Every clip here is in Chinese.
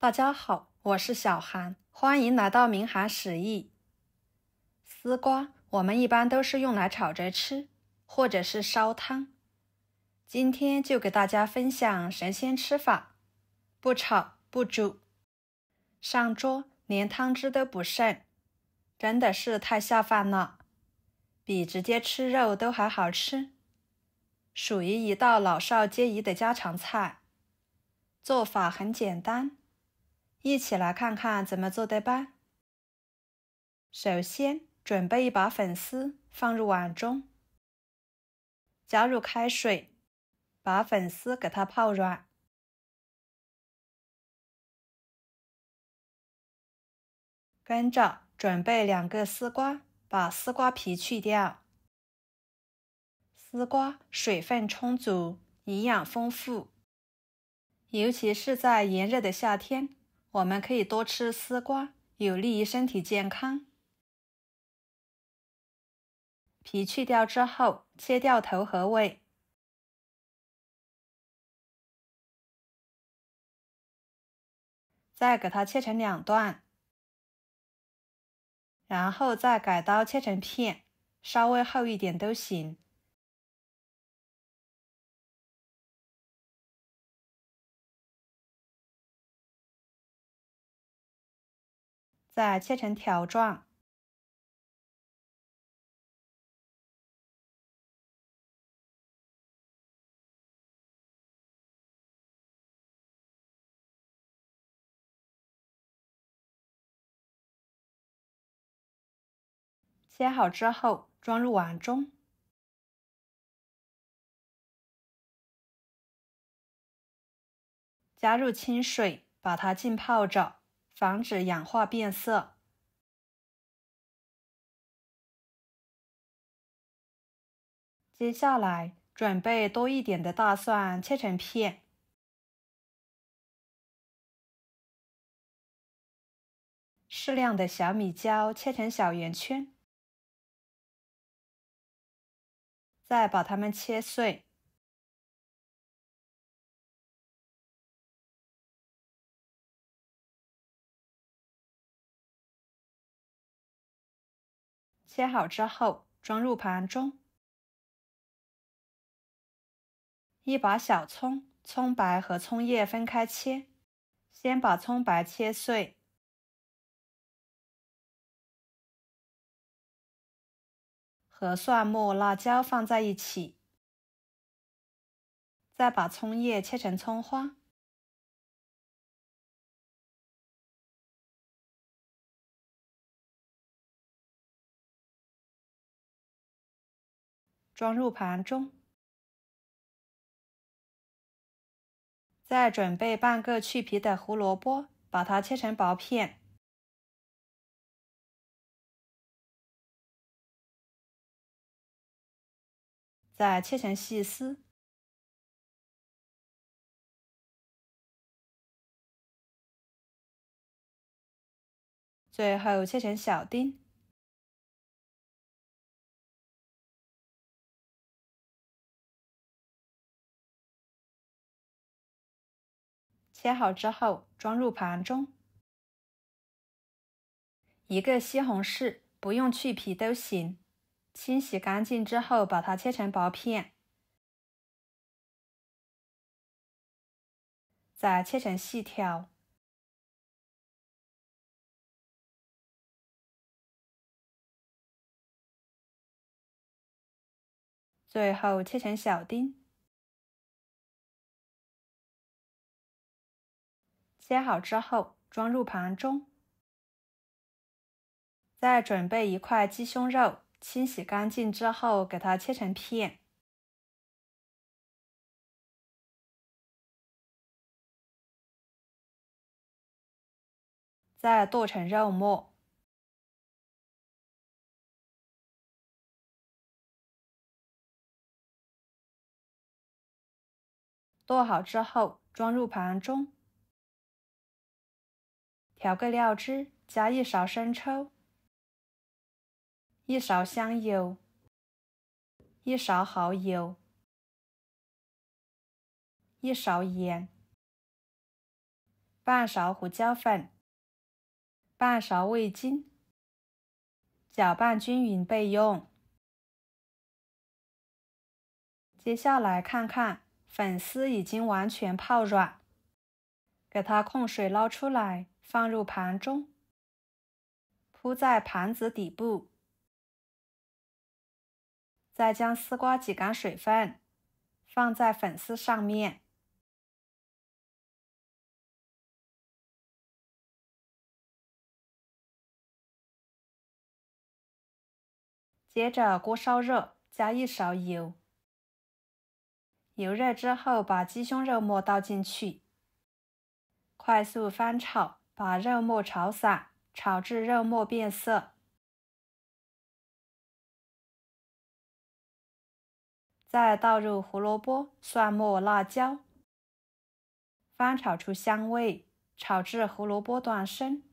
大家好，我是小韩，欢迎来到明涵食艺。丝瓜我们一般都是用来炒着吃，或者是烧汤。今天就给大家分享神仙吃法，不炒不煮，上桌连汤汁都不剩，真的是太下饭了，比直接吃肉都还好吃，属于一道老少皆宜的家常菜。做法很简单，一起来看看怎么做的吧。首先，准备一把粉丝放入碗中，加入开水，把粉丝给它泡软。跟着准备2个丝瓜，把丝瓜皮去掉。丝瓜水分充足，营养丰富，尤其是在炎热的夏天，我们可以多吃丝瓜，有利于身体健康。皮去掉之后，切掉头和尾，再给它切成2段，然后再改刀切成片，稍微厚一点都行。再切成条状。切好之后，装入碗中。加入清水，把它浸泡着，防止氧化变色。接下来，准备多一点的大蒜切成片，适量的小米椒切成小圆圈，再把它们切碎。切好之后，装入盘中。一把小葱，葱白和葱叶分开切，先把葱白切碎，和蒜末、辣椒放在一起，再把葱叶切成葱花，装入盘中。再准备半个去皮的胡萝卜，把它切成薄片，再切成细丝，最后切成小丁。切好之后，装入盘中。一个西红柿，不用去皮都行，清洗干净之后，把它切成薄片，再切成细条，最后切成小丁。切好之后，装入盘中。再准备1块鸡胸肉，清洗干净之后，给它切成片，再剁成肉末。剁好之后，装入盘中。调个料汁，加1勺生抽，1勺香油，1勺蚝油，1勺盐，半勺胡椒粉，半勺味精，搅拌均匀备用。接下来看看粉丝已经完全泡软，给它控水捞出来，放入盘中，铺在盘子底部，再将丝瓜挤干水分，放在粉丝上面。接着锅烧热，加1勺油。油热之后，把鸡胸肉末倒进去，快速翻炒，把肉末炒散，炒至肉末变色。再倒入胡萝卜、蒜末、辣椒，翻炒出香味，炒至胡萝卜断生。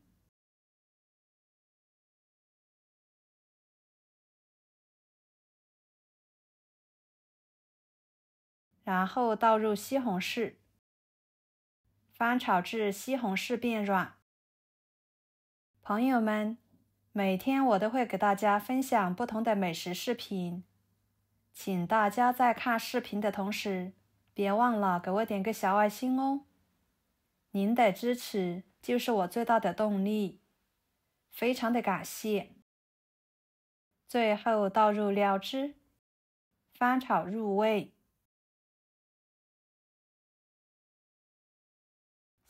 然后倒入西红柿，翻炒至西红柿变软。朋友们，每天我都会给大家分享不同的美食视频，请大家在看视频的同时，别忘了给我点个小爱心哦。您的支持就是我最大的动力，非常的感谢。最后倒入料汁，翻炒入味。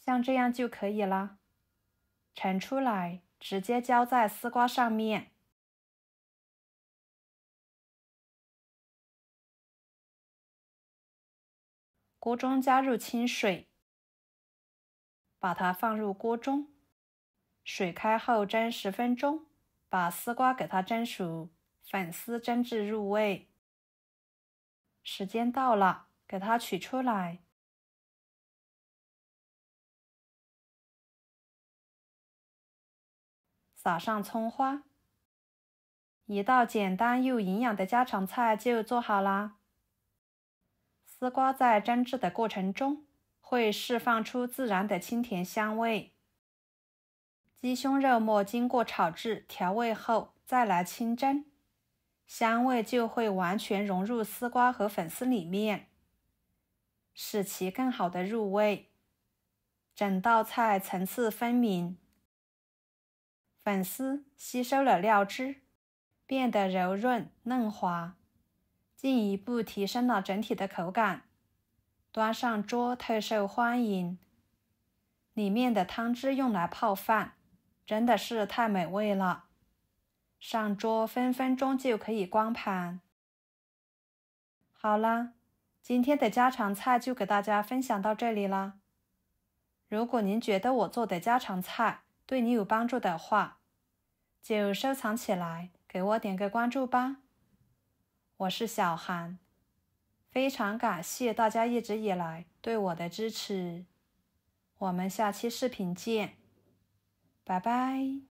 像这样就可以了，盛出来，直接浇在丝瓜上面。锅中加入清水，把它放入锅中，水开后蒸10分钟，把丝瓜给它蒸熟，粉丝蒸至入味。时间到了，给它取出来。撒上葱花，一道简单又营养的家常菜就做好啦。丝瓜在蒸制的过程中会释放出自然的清甜香味。鸡胸肉末经过炒制调味后再来清蒸，香味就会完全融入丝瓜和粉丝里面，使其更好的入味。整道菜层次分明。粉丝吸收了料汁，变得柔润嫩滑，进一步提升了整体的口感。端上桌特受欢迎。里面的汤汁用来泡饭，真的是太美味了。上桌分分钟就可以光盘。好啦，今天的家常菜就给大家分享到这里啦。如果您觉得我做的家常菜对你有帮助的话，就收藏起来，给我点个关注吧。我是小韩，非常感谢大家一直以来对我的支持。我们下期视频见，拜拜。